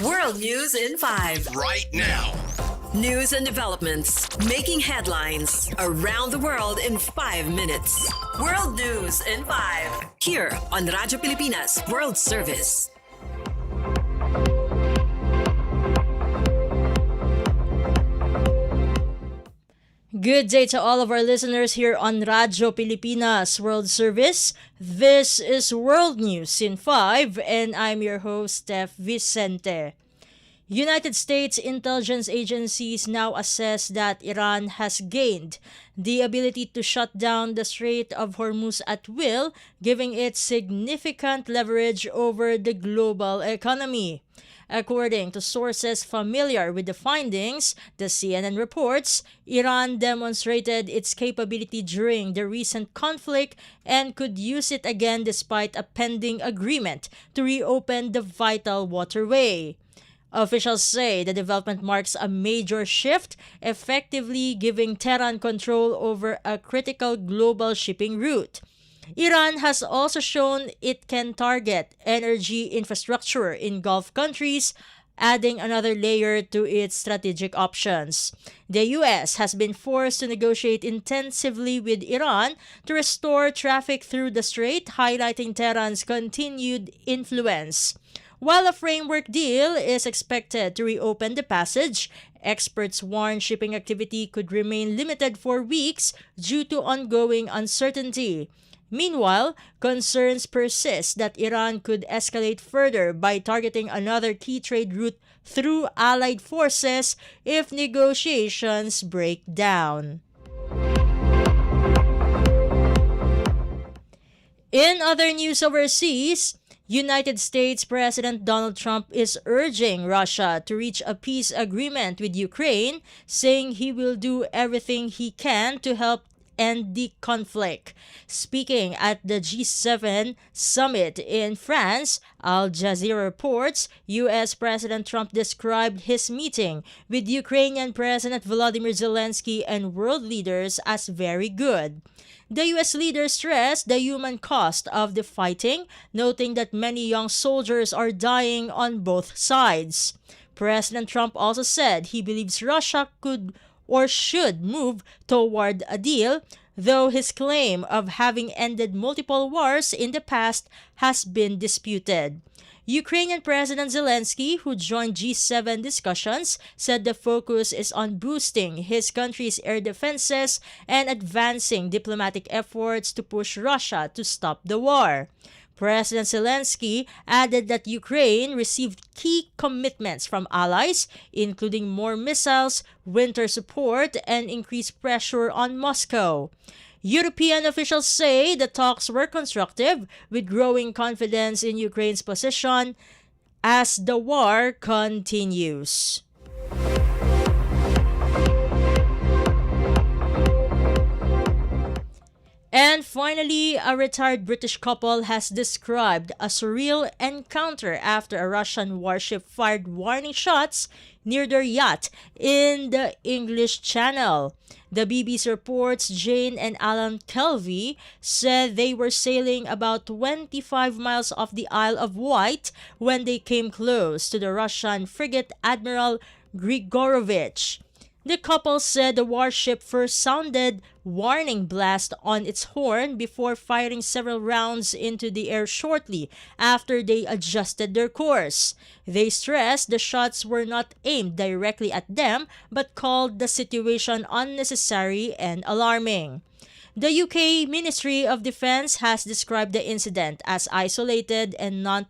World News in 5. Right now. News and developments making headlines around the world in 5 minutes. World News in 5. Here on Radyo Pilipinas World Service. Good day to all of our listeners here on Radyo Pilipinas World Service. This is World News in 5 and I'm your host, Steph Vicente. United States intelligence agencies now assess that Iran has gained the ability to shut down the Strait of Hormuz at will, giving it significant leverage over the global economy. According to sources familiar with the findings, the CNN reports, Iran demonstrated its capability during the recent conflict and could use it again despite a pending agreement to reopen the vital waterway. Officials say the development marks a major shift, effectively giving Tehran control over a critical global shipping route. Iran has also shown it can target energy infrastructure in Gulf countries, adding another layer to its strategic options. The U.S. has been forced to negotiate intensively with Iran to restore traffic through the strait, highlighting Tehran's continued influence. While a framework deal is expected to reopen the passage, experts warn shipping activity could remain limited for weeks due to ongoing uncertainty. Meanwhile, concerns persist that Iran could escalate further by targeting another key trade route through allied forces if negotiations break down. In other news overseas, United States President Donald Trump is urging Russia to reach a peace agreement with Ukraine, saying he will do everything he can to help end the conflict. Speaking at the G7 summit in France, Al Jazeera reports, U.S. President Trump described his meeting with Ukrainian President Volodymyr Zelensky and world leaders as very good. The U.S. leader stressed the human cost of the fighting, noting that many young soldiers are dying on both sides. President Trump also said he believes Russia could or should move toward a deal, though his claim of having ended multiple wars in the past has been disputed. Ukrainian President Zelensky, who joined G7 discussions, said the focus is on boosting his country's air defenses and advancing diplomatic efforts to push Russia to stop the war. President Zelensky added that Ukraine received key commitments from allies, including more missiles, winter support, and increased pressure on Moscow. European officials say the talks were constructive, with growing confidence in Ukraine's position as the war continues. And finally, a retired British couple has described a surreal encounter after a Russian warship fired warning shots near their yacht in the English Channel. The BBC reports Jane and Alan Kelvey said they were sailing about 25 miles off the Isle of Wight when they came close to the Russian frigate Admiral Grigorovich. The couple said the warship first sounded warning blast on its horn before firing several rounds into the air shortly after they adjusted their course. They stressed the shots were not aimed directly at them but called the situation unnecessary and alarming. The UK Ministry of Defence has described the incident as isolated and not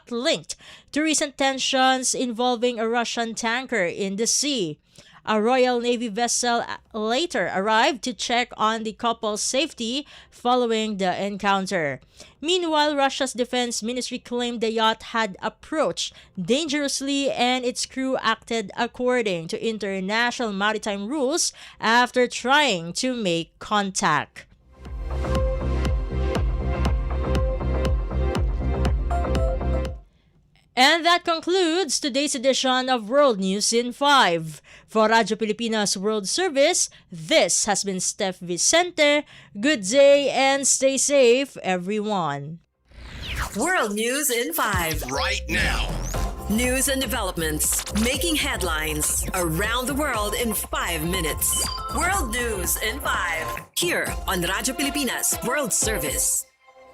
linked to recent tensions involving a Russian tanker in the sea. A Royal Navy vessel later arrived to check on the couple's safety following the encounter. Meanwhile, Russia's defense ministry claimed the yacht had approached dangerously and its crew acted according to international maritime rules after trying to make contact. And that concludes today's edition of World News in 5. For Radyo Pilipinas World Service, this has been Steph Vicente. Good day and stay safe, everyone. World News in 5. Right now. News and developments making headlines around the world in 5 minutes. World News in 5 here on Radyo Pilipinas World Service.